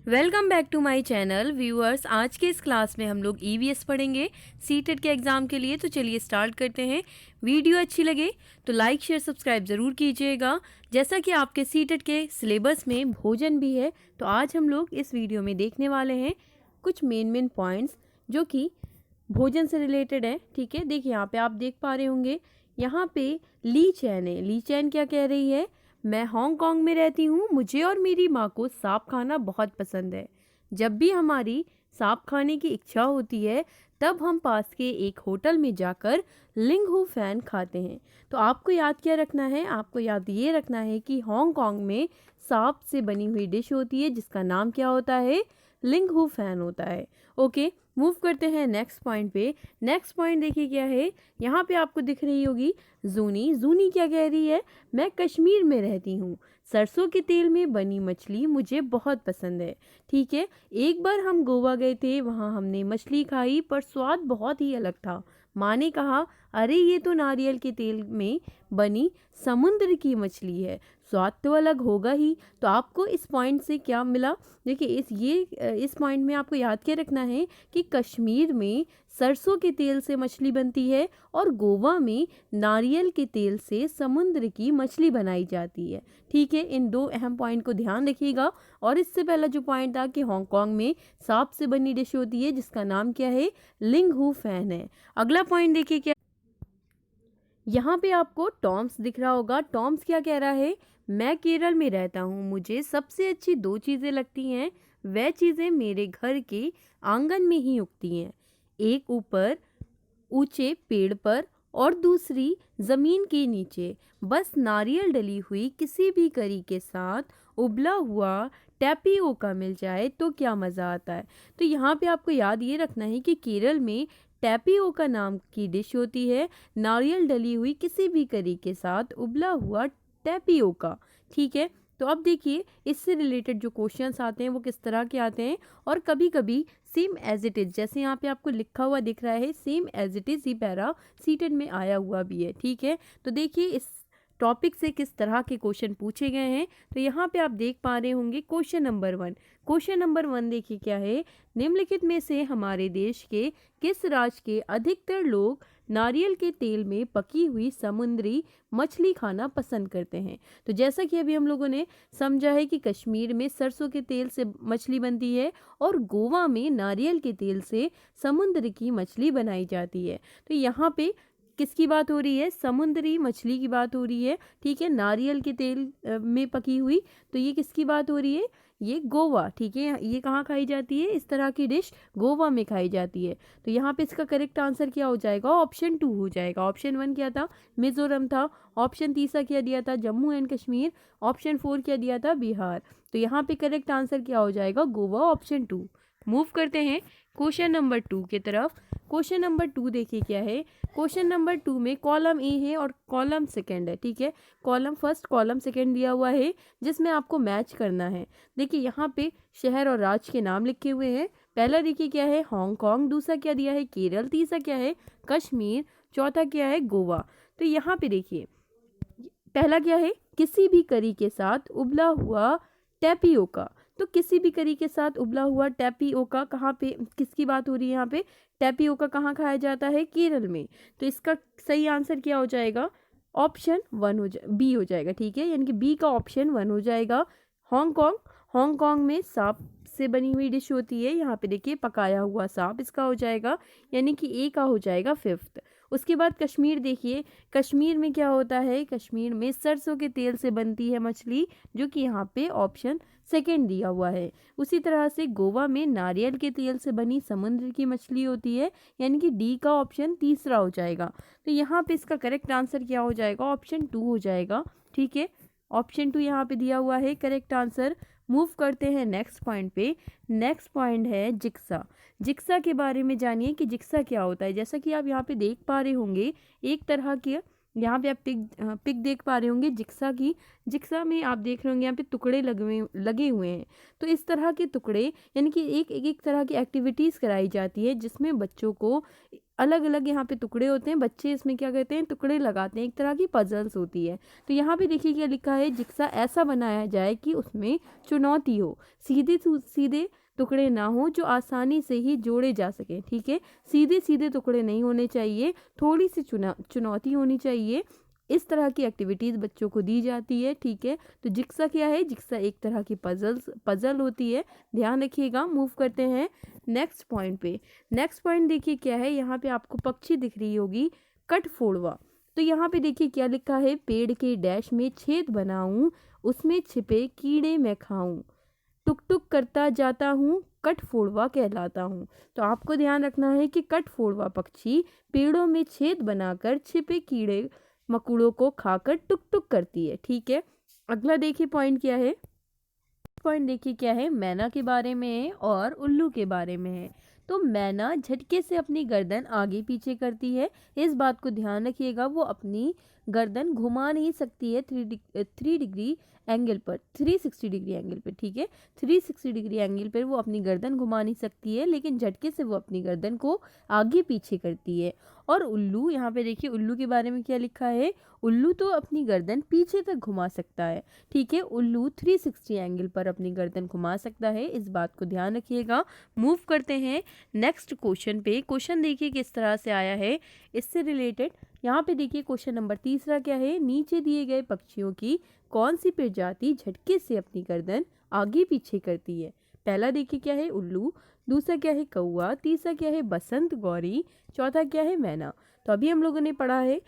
Welcome back to my channel viewers. आज के इस क्लास में हम लोग ईवीएस पढ़ेंगे सीटेट के एग्ज़ाम के लिए। तो चलिए स्टार्ट करते हैं। वीडियो अच्छी लगे तो लाइक शेयर सब्सक्राइब ज़रूर कीजिएगा। जैसा कि आपके सीटेट के सिलेबस में भोजन भी है, तो आज हम लोग इस वीडियो में देखने वाले हैं कुछ मेन पॉइंट्स जो कि भोजन से रिलेटेड है। ठीक है, देखिए यहाँ पे आप देख पा रहे होंगे, यहाँ पे ली चैन है। ली चैन क्या कह रही है? मैं हांगकांग में रहती हूँ, मुझे और मेरी माँ को सांप खाना बहुत पसंद है। जब भी हमारी सांप खाने की इच्छा होती है तब हम पास के एक होटल में जाकर लिंग हू फैन खाते हैं। तो आपको याद क्या रखना है? आपको याद ये रखना है कि हांगकांग में सांप से बनी हुई डिश होती है जिसका नाम क्या होता है? लिंग हू फैन होता है। ओके, मूव करते हैं नेक्स्ट पॉइंट पे। नेक्स्ट पॉइंट देखिए क्या है, यहाँ पे आपको दिख रही होगी जूनी। जूनी क्या कह रही है? मैं कश्मीर में रहती हूँ, सरसों के तेल में बनी मछली मुझे बहुत पसंद है। ठीक है, एक बार हम गोवा गए थे, वहाँ हमने मछली खाई पर स्वाद बहुत ही अलग था। माँ ने कहा, अरे ये तो नारियल के तेल में बनी समुद्र की मछली है, स्वाद तो अलग होगा ही। तो आपको इस पॉइंट से क्या मिला? देखिए इस पॉइंट में आपको याद क्या रखना है कि कश्मीर में सरसों के तेल से मछली बनती है और गोवा में नारियल के तेल से समुद्र की मछली बनाई जाती है। ठीक है, इन दो अहम पॉइंट को ध्यान रखिएगा। और इससे पहला जो पॉइंट था कि हांगकांग में सांप से बनी डिश होती है जिसका नाम क्या है? लिंग हू फैन है। अगला पॉइंट देखिए क्या, यहाँ पे आपको टॉम्स दिख रहा होगा। टॉम्स क्या कह रहा है? मैं केरल में रहता हूँ, मुझे सबसे अच्छी दो चीज़ें लगती हैं, वह चीज़ें मेरे घर के आंगन में ही उगती हैं। एक ऊपर ऊंचे पेड़ पर और दूसरी ज़मीन के नीचे। बस नारियल डली हुई किसी भी करी के साथ उबला हुआ टैपियोका मिल जाए तो क्या मज़ा आता है। तो यहाँ पे आपको याद ये रखना है कि केरल में टैपियोका नाम की डिश होती है, नारियल डली हुई किसी भी करी के साथ उबला हुआ टैपियोका। ठीक है, तो अब देखिए इससे रिलेटेड जो क्वेश्चंस आते हैं वो किस तरह के आते हैं। और कभी कभी सेम एज इट इज़, जैसे यहाँ पे आपको लिखा हुआ दिख रहा है सेम एज इट इज़, ये पैरा सीटेड में आया हुआ भी है। ठीक है, तो देखिए इस टॉपिक से किस तरह के क्वेश्चन पूछे गए हैं। तो यहाँ पे आप देख पा रहे होंगे क्वेश्चन नंबर 1। क्वेश्चन नंबर 1 देखिए क्या है, निम्नलिखित में से हमारे देश के किस राज्य के अधिकतर लोग नारियल के तेल में पकी हुई समुद्री मछली खाना पसंद करते हैं? तो जैसा कि अभी हम लोगों ने समझा है कि कश्मीर में सरसों के तेल से मछली बनती है और गोवा में नारियल के तेल से समुद्र की मछली बनाई जाती है। तो यहाँ पे किसकी बात हो रही है? समुद्री मछली की बात हो रही है। ठीक है, नारियल के तेल में पकी हुई, तो ये किसकी बात हो रही है? ये गोवा। ठीक है, ये कहाँ खाई जाती है? इस तरह की डिश गोवा में खाई जाती है। तो यहाँ पे इसका करेक्ट आंसर क्या हो जाएगा? ऑप्शन 2 हो जाएगा। ऑप्शन 1 क्या था? मिजोरम था। ऑप्शन तीसरा क्या दिया था? जम्मू एंड कश्मीर। ऑप्शन 4 क्या दिया था? बिहार। तो यहाँ पे करेक्ट आंसर क्या हो जाएगा? गोवा, ऑप्शन 2। मूव करते हैं क्वेश्चन नंबर 2 की तरफ। क्वेश्चन नंबर 2 देखिए क्या है। क्वेश्चन नंबर 2 में कॉलम ए है और कॉलम सेकंड है। ठीक है, कॉलम फर्स्ट कॉलम सेकंड दिया हुआ है जिसमें आपको मैच करना है। देखिए यहाँ पे शहर और राज्य के नाम लिखे हुए हैं। पहला देखिए क्या है? हांगकांग। दूसरा क्या दिया है? केरल। तीसरा क्या है? कश्मीर। चौथा क्या है? गोवा। तो यहाँ पे देखिए पहला क्या है? किसी भी करी के साथ उबला हुआ टैपियोका। तो किसी भी करी के साथ उबला हुआ टैपियोका कहाँ पे, किसकी बात हो रही है यहाँ पे? टैपियोका कहाँ खाया जाता है? केरल में। तो इसका सही आंसर क्या हो जाएगा? ऑप्शन 1 बी हो जाएगा। ठीक है, यानी कि बी का ऑप्शन 1 हो जाएगा। हांगकांग। हांगकांग में सांप से बनी हुई डिश होती है। यहाँ पे देखिए पकाया हुआ सांप इसका हो जाएगा, यानी कि ए का हो जाएगा 5th। उसके बाद कश्मीर देखिए, कश्मीर में क्या होता है? कश्मीर में सरसों के तेल से बनती है मछली, जो कि यहाँ पे ऑप्शन 2 दिया हुआ है। उसी तरह से गोवा में नारियल के तेल से बनी समुद्र की मछली होती है, यानी कि डी का ऑप्शन 3 हो जाएगा। तो यहाँ पे इसका करेक्ट आंसर क्या हो जाएगा? ऑप्शन 2 हो जाएगा। ठीक है, ऑप्शन 2 यहाँ पे दिया हुआ है करेक्ट आंसर। मूव करते हैं नेक्स्ट पॉइंट पे। नेक्स्ट पॉइंट है जिक्सा। जिक्सा के बारे में जानिए कि जिक्सा क्या होता है। जैसा कि आप यहाँ पे देख पा रहे होंगे, एक तरह के यहाँ पे आप पिक देख पा रहे होंगे जिक्सा की। जिक्सा में आप देख रहे होंगे यहाँ पे टुकड़े लगे हुए हैं। तो इस तरह के टुकड़े, यानी कि एक तरह की एक्टिविटीज़ कराई जाती है जिसमें बच्चों को अलग अलग यहाँ पे टुकड़े होते हैं, बच्चे इसमें क्या कहते हैं, टुकड़े लगाते हैं, एक तरह की पजल्स होती है। तो यहाँ पे देखिए क्या लिखा है, जिक्सा ऐसा बनाया जाए कि उसमें चुनौती हो, सीधे सीधे टुकड़े ना हो जो आसानी से ही जोड़े जा सके। ठीक है, सीधे सीधे टुकड़े नहीं होने चाहिए, थोड़ी सी चुनौती होनी चाहिए। इस तरह की एक्टिविटीज़ बच्चों को दी जाती है। ठीक है, तो जिक्सा क्या है, जिक्सा एक तरह की पजल होती है, ध्यान रखिएगा। मूव करते हैं नेक्स्ट पॉइंट पे। नेक्स्ट पॉइंट देखिए क्या है, यहाँ पे आपको पक्षी दिख रही होगी, कठफोड़वा। तो यहाँ पे देखिए क्या लिखा है, पेड़ के डैश में छेद बनाऊं, उसमें छिपे कीड़े मैं खाऊं, टुक टुक करता जाता हूँ, कठफोड़वा कहलाता हूँ। तो आपको ध्यान रखना है कि कठफोड़वा पक्षी पेड़ों में छेद बनाकर छिपे कीड़े मकुड़ों को खाकर टुक टुक करती है। ठीक है, अगला देखिए पॉइंट क्या है। पॉइंट देखिए क्या है, मैना के बारे में है और उल्लू के बारे में है। तो मैना झटके से अपनी गर्दन आगे पीछे करती है, इस बात को ध्यान रखिएगा, वो अपनी गर्दन घुमा नहीं सकती है 3 डिग्री एंगल पर, 360 डिग्री एंगल पर। ठीक है, 360 डिग्री एंगल पर वो अपनी गर्दन घुमा नहीं सकती है, लेकिन झटके से वो अपनी गर्दन को आगे पीछे करती है। और उल्लू, यहाँ पे देखिए उल्लू के बारे में क्या लिखा है, उल्लू तो अपनी गर्दन पीछे तक घुमा सकता है। ठीक है, उल्लू 360 एंगल पर अपनी गर्दन घुमा सकता है, इस बात को ध्यान रखिएगा। मूव करते हैं नेक्स्ट क्वेश्चन पे। क्वेश्चन देखिए किस तरह से आया है इससे रिलेटेड। यहाँ पे देखिए क्वेश्चन नंबर 3 क्या है, नीचे दिए गए पक्षियों की कौन सी प्रजाति झटके से अपनी गर्दन आगे पीछे करती है। पहला देखिए क्या है, उल्लू, दूसरा क्या है, कौवा, तीसरा क्या है, बसंत गौरी, चौथा क्या है, मैना। तो अभी हम लोगों ने पढ़ा है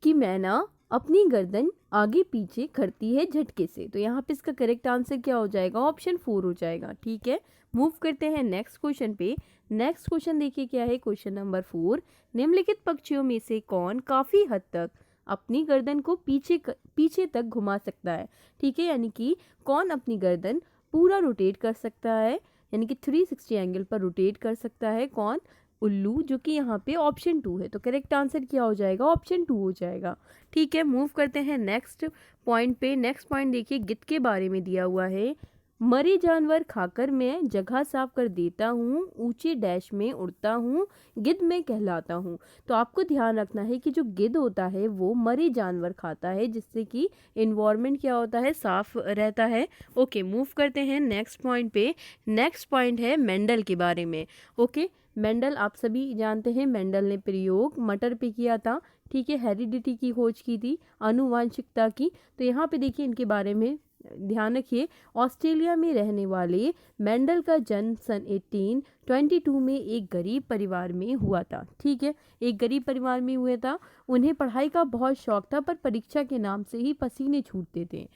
कि मैना अपनी गर्दन आगे पीछे करती है झटके से। तो यहाँ पे इसका करेक्ट आंसर क्या हो जाएगा, ऑप्शन 4 हो जाएगा। ठीक है, मूव करते हैं नेक्स्ट क्वेश्चन पे। नेक्स्ट क्वेश्चन देखिए क्या है, क्वेश्चन नंबर 4, निम्नलिखित पक्षियों में से कौन काफी हद तक अपनी गर्दन को पीछे तक घुमा सकता है। ठीक है, यानी कि कौन अपनी गर्दन पूरा रोटेट कर सकता है, यानी कि 360 एंगल पर रोटेट कर सकता है, कौन, उल्लू, जो कि यहाँ पे ऑप्शन 2 है। तो करेक्ट आंसर क्या हो जाएगा, ऑप्शन 2 हो जाएगा। ठीक है, मूव करते हैं नेक्स्ट पॉइंट पे। नेक्स्ट पॉइंट देखिए गिद्ध के बारे में दिया हुआ है, मरे जानवर खाकर मैं जगह साफ कर देता हूँ, ऊंचे डैश में उड़ता हूँ, गिद्ध में कहलाता हूँ। तो आपको ध्यान रखना है कि जो गिद्ध होता है वो मरे जानवर खाता है, जिससे कि इन्वायरमेंट क्या होता है, साफ रहता है। ओके, मूव करते हैं नेक्स्ट पॉइंट पे। नेक्स्ट पॉइंट है मेंडल के बारे में। ओके, मेंडल आप सभी जानते हैं, मेंडल ने प्रयोग मटर पे किया था। ठीक है, हेरिडिटी की खोज की थी, आनुवांशिकता की। तो यहाँ पे देखिए इनके बारे में ध्यान रखिए। ऑस्ट्रेलिया में रहने वाले मेंडल का जन्म सन 1822 में एक गरीब परिवार में हुआ था। ठीक है, एक गरीब परिवार में हुआ था। उन्हें पढ़ाई का बहुत शौक था, पर परीक्षा के नाम से ही पसीने छूटते थे।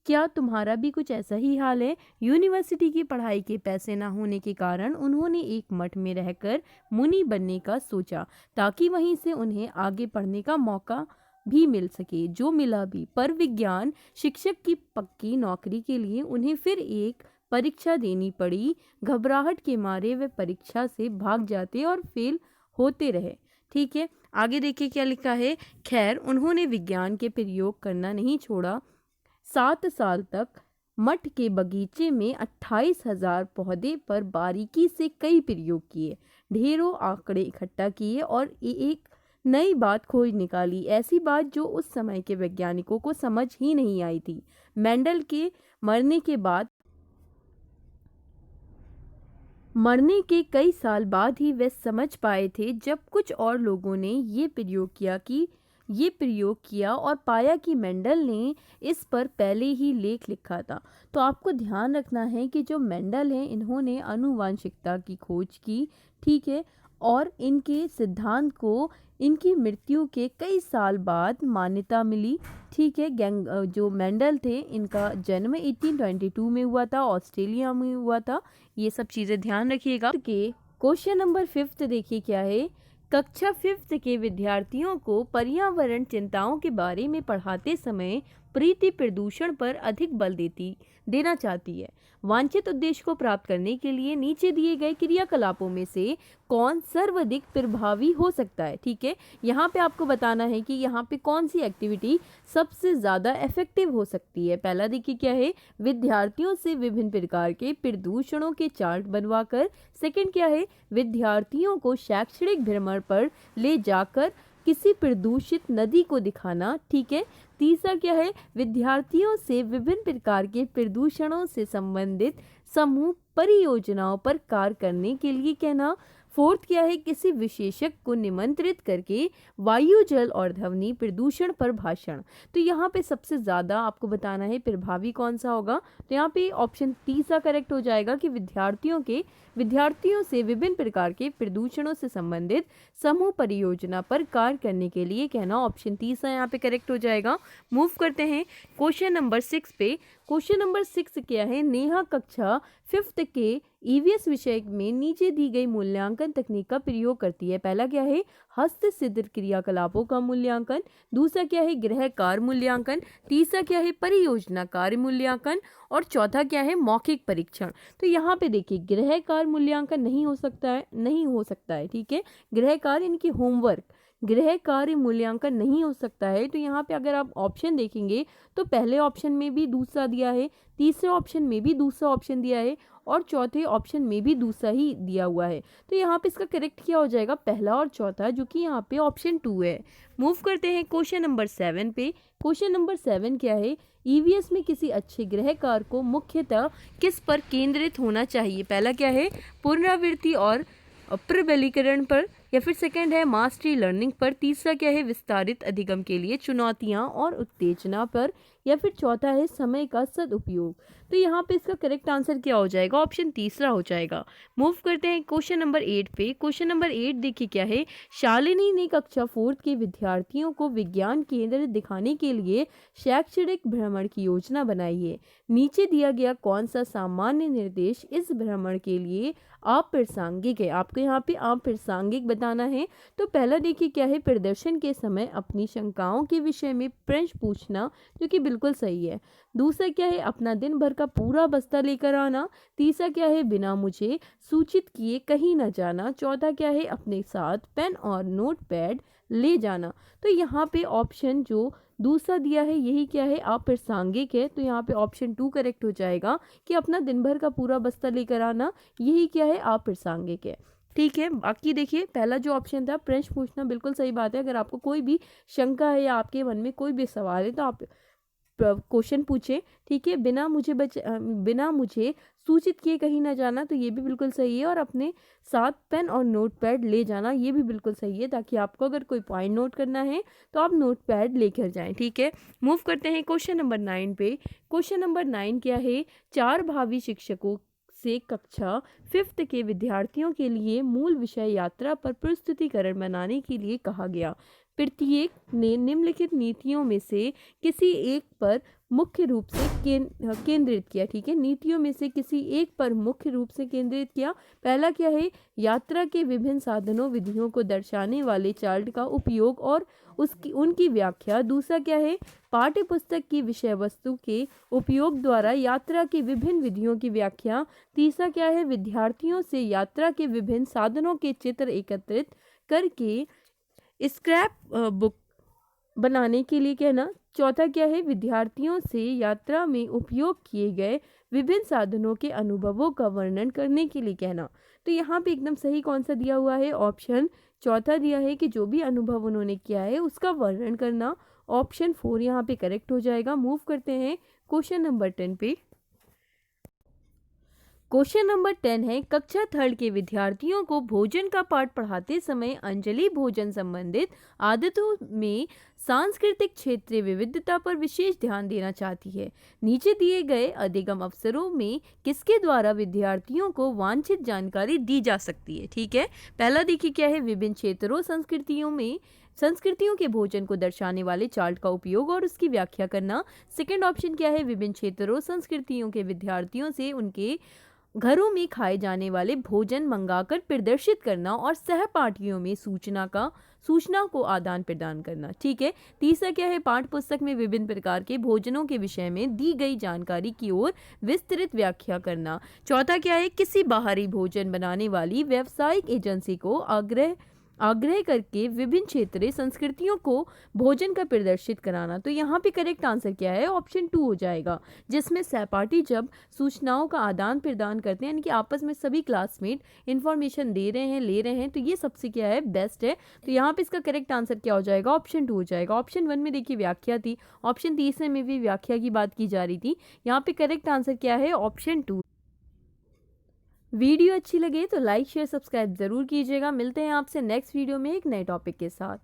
क्या तुम्हारा भी कुछ ऐसा ही हाल है? यूनिवर्सिटी की पढ़ाई के पैसे ना होने के कारण उन्होंने एक मठ में रहकर मुनि बनने का सोचा, ताकि वहीं से उन्हें आगे पढ़ने का मौका भी मिल सके, जो मिला भी। पर विज्ञान शिक्षक की पक्की नौकरी के लिए उन्हें फिर एक परीक्षा देनी पड़ी। घबराहट के मारे वे परीक्षा से भाग जाते और फेल होते रहे। ठीक है, आगे देखिए क्या लिखा है। खैर, उन्होंने विज्ञान के प्रयोग करना नहीं छोड़ा। 7 साल तक मठ के बगीचे में 28,000 पौधे पर बारीकी से कई प्रयोग किए, ढेरों आंकड़े इकट्ठा किए और एक नई बात खोज निकाली, ऐसी बात जो उस समय के वैज्ञानिकों को समझ ही नहीं आई थी। मेंडल के मरने के कई साल बाद ही वे समझ पाए थे, जब कुछ और लोगों ने ये प्रयोग किया और पाया कि मेंडल ने इस पर पहले ही लेख लिखा था। तो आपको ध्यान रखना है कि जो मेंडल हैं, इन्होंने आनुवांशिकता की खोज की। ठीक है, और इनके सिद्धांत को इनकी मृत्यु के कई साल बाद मान्यता मिली। ठीक है, जो मेंडल थे, इनका जन्म 1822 में हुआ था, ऑस्ट्रेलिया में हुआ था। ये सब चीज़ें ध्यान रखिएगा। क्वेश्चन नंबर 5 देखिए क्या है। कक्षा 5 के विद्यार्थियों को पर्यावरण चिंताओं के बारे में पढ़ाते समय प्रीति प्रदूषण पर अधिक बल देना चाहती है। वांछित उद्देश्य को प्राप्त करने के लिए नीचे दिए गए क्रियाकलापों में से कौन सर्वाधिक प्रभावी हो सकता है। ठीक है, यहाँ पे आपको बताना है कि यहाँ पे कौन सी एक्टिविटी सबसे ज़्यादा इफेक्टिव हो सकती है। पहला देखिए क्या है, विद्यार्थियों से विभिन्न प्रकार के प्रदूषणों के चार्ट बनवाकर। सेकंड क्या है, विद्यार्थियों को शैक्षणिक भ्रमण पर ले जाकर किसी प्रदूषित नदी को दिखाना। ठीक है, तीसरा क्या है, विद्यार्थियों से विभिन्न प्रकार के प्रदूषणों से संबंधित समूह परियोजनाओं पर कार्य करने के लिए कहना। फोर्थ क्या है, किसी विशेषज्ञ को निमंत्रित करके वायु, जल और ध्वनि प्रदूषण पर भाषण। तो यहाँ पे सबसे ज़्यादा आपको बताना है प्रभावी कौन सा होगा। तो यहाँ पे ऑप्शन तीसरा करेक्ट हो जाएगा कि विद्यार्थियों से विभिन्न प्रकार के प्रदूषणों से संबंधित समूह परियोजना पर कार्य करने के लिए कहना। ऑप्शन तीसरा यहाँ पे करेक्ट हो जाएगा। मूव करते हैं क्वेश्चन नंबर 6 पे। क्वेश्चन नंबर 6 क्या है, नेहा कक्षा 5th के ईवीएस विषय में नीचे दी गई मूल्यांकन तकनीक का प्रयोग करती है। पहला क्या है, हस्त सिद्ध क्रियाकलापों का मूल्यांकन। दूसरा क्या है, गृह कार्य मूल्यांकन। तीसरा क्या है, परियोजना कार्य मूल्यांकन। और चौथा क्या है, मौखिक परीक्षण। तो यहाँ पे देखिए गृह कार्य मूल्यांकन नहीं हो सकता है। ठीक है, गृह कार्य इनकी होमवर्क, गृह कार्य मूल्यांकन नहीं हो सकता है। तो यहाँ पे अगर आप ऑप्शन देखेंगे तो पहले ऑप्शन में भी दूसरा दिया है, तीसरे ऑप्शन में भी दूसरा ऑप्शन दिया है और चौथे ऑप्शन में भी दूसरा ही दिया हुआ है। तो यहाँ पे इसका करेक्ट क्या हो जाएगा, पहला और चौथा, जो कि यहाँ पे ऑप्शन 2 है। मूव करते हैं क्वेश्चन नंबर 7 पे। क्वेश्चन नंबर 7 क्या है, ईवीएस में किसी अच्छे गृह कार्य को मुख्यतः किस पर केंद्रित होना चाहिए। पहला क्या है, पुनरावृत्ति और प्रबलीकरण पर, या फिर सेकंड है मास्टरी लर्निंग पर। तीसरा क्या है, विस्तारित अधिगम के लिए चुनौतियां और उत्तेजना पर, या फिर चौथा है समय का सदुपयोग। तो यहाँ पे इसका करेक्ट आंसर क्या हो जाएगा, ऑप्शन तीसरा हो जाएगा। मूव करते हैं क्वेश्चन नंबर 8 पे। क्वेश्चन नंबर 8 देखिए क्या है, शालिनी ने कक्षा 4 के विद्यार्थियों को विज्ञान केंद्र दिखाने के लिए शैक्षणिक भ्रमण की योजना बनाई है। नीचे दिया गया कौन सा सामान्य निर्देश इस भ्रमण के लिए अप्रासंगिक है। आपको यहाँ पे अप्रासंगिक बताना है। तो पहला देखिए क्या है, प्रदर्शन के समय अपनी शंकाओं के विषय में प्रश्न पूछना, जो कि बिल्कुल सही है। दूसरा क्या है, अपना दिन भर का पूरा बस्ता लेकर आना। तीसरा क्या है, बिना मुझे सूचित किए कहीं न जाना। चौथा क्या है, अपने साथ पेन और नोट पैड ले जाना। तो यहाँ पे ऑप्शन जो दूसरा दिया है यही क्या है, अप्रासंगिक है। तो यहाँ पे ऑप्शन 2 करेक्ट हो जाएगा कि अपना दिन भर का पूरा बस्ता लेकर आना, यही क्या है, अप्रासंगिक है। ठीक है, बाकी देखिए पहला जो ऑप्शन था प्रश्न पूछना, बिल्कुल सही बात है। अगर आपको कोई भी शंका है या आपके मन में कोई भी सवाल है तो आप क्वेश्चन पूछें। ठीक है, बिना मुझे सूचित किए कहीं ना जाना, तो ये भी बिल्कुल सही है। और अपने साथ पेन और नोट पैड ले जाना, ये भी बिल्कुल सही है, ताकि आपको अगर कोई पॉइंट नोट करना है तो आप नोट पैड लेकर जाएं। ठीक है, मूव करते हैं क्वेश्चन नंबर 9 पे। क्वेश्चन नंबर 9 क्या है, 4 भावी शिक्षकों से कक्षा 5th के विद्यार्थियों के लिए मूल विषय यात्रा पर प्रस्तुतिकरण बनाने के लिए कहा गया। प्रत्येक ने निम्नलिखित नीतियों में से किसी एक पर मुख्य रूप से केंद्रित किया। ठीक है, नीतियों में से किसी एक पर मुख्य रूप से केंद्रित किया। पहला क्या है, यात्रा के विभिन्न साधनों विधियों को दर्शाने वाले चार्ट का उपयोग और उनकी व्याख्या। दूसरा क्या है, पाठ्य पुस्तक की विषय वस्तु के उपयोग द्वारा यात्रा की विभिन्न विधियों की व्याख्या। तीसरा क्या है, विद्यार्थियों से यात्रा के विभिन्न साधनों के चित्र एकत्रित करके स्क्रैप बुक बनाने के लिए कहना। चौथा क्या है, विद्यार्थियों से यात्रा में उपयोग किए गए विभिन्न साधनों के अनुभवों का वर्णन करने के लिए कहना। तो यहाँ पे एकदम सही कौन सा दिया हुआ है, ऑप्शन चौथा दिया है कि जो भी अनुभव उन्होंने किया है उसका वर्णन करना। ऑप्शन 4 यहाँ पे करेक्ट हो जाएगा। मूव करते हैं क्वेश्चन नंबर 10 पे। क्वेश्चन नंबर 10 है, कक्षा 3 के विद्यार्थियों को भोजन का पाठ पढ़ाते समय अंजलि भोजन संबंधित आदतों में सांस्कृतिक क्षेत्रीय विविधता पर विशेष ध्यान देना चाहती है। नीचे दिए गए अधिगम अवसरों में किसके द्वारा विद्यार्थियों को वांछित जानकारी दी जा सकती है। ठीक है, पहला देखिए क्या है, विभिन्न क्षेत्रों संस्कृतियों के भोजन को दर्शाने वाले चार्ट का उपयोग और उसकी व्याख्या करना। सेकंड ऑप्शन क्या है, विभिन्न क्षेत्रों संस्कृतियों के विद्यार्थियों से उनके घरों में खाए जाने वाले भोजन मंगाकर प्रदर्शित करना और सहपाठियों में सूचना को आदान प्रदान करना। ठीक है। तीसरा क्या है, पाठ्य पुस्तक में विभिन्न प्रकार के भोजनों के विषय में दी गई जानकारी की ओर विस्तृत व्याख्या करना। चौथा क्या है, किसी बाहरी भोजन बनाने वाली व्यावसायिक एजेंसी को आग्रह करके विभिन्न क्षेत्रीय संस्कृतियों को भोजन का प्रदर्शित कराना। तो यहाँ पे करेक्ट आंसर क्या है, ऑप्शन 2 हो जाएगा, जिसमें सहपाठी जब सूचनाओं का आदान प्रदान करते हैं, यानी कि आपस में सभी क्लासमेट इंफॉर्मेशन दे रहे हैं, ले रहे हैं, तो ये सबसे क्या है, बेस्ट है। तो यहाँ पे इसका करेक्ट आंसर क्या हो जाएगा, ऑप्शन 2 हो जाएगा। ऑप्शन 1 में देखिए व्याख्या थी, ऑप्शन तीसरे में भी व्याख्या की बात की जा रही थी। यहाँ पे करेक्ट आंसर क्या है, ऑप्शन 2। वीडियो अच्छी लगे तो लाइक शेयर सब्सक्राइब ज़रूर कीजिएगा। मिलते हैं आपसे नेक्स्ट वीडियो में एक नए टॉपिक के साथ।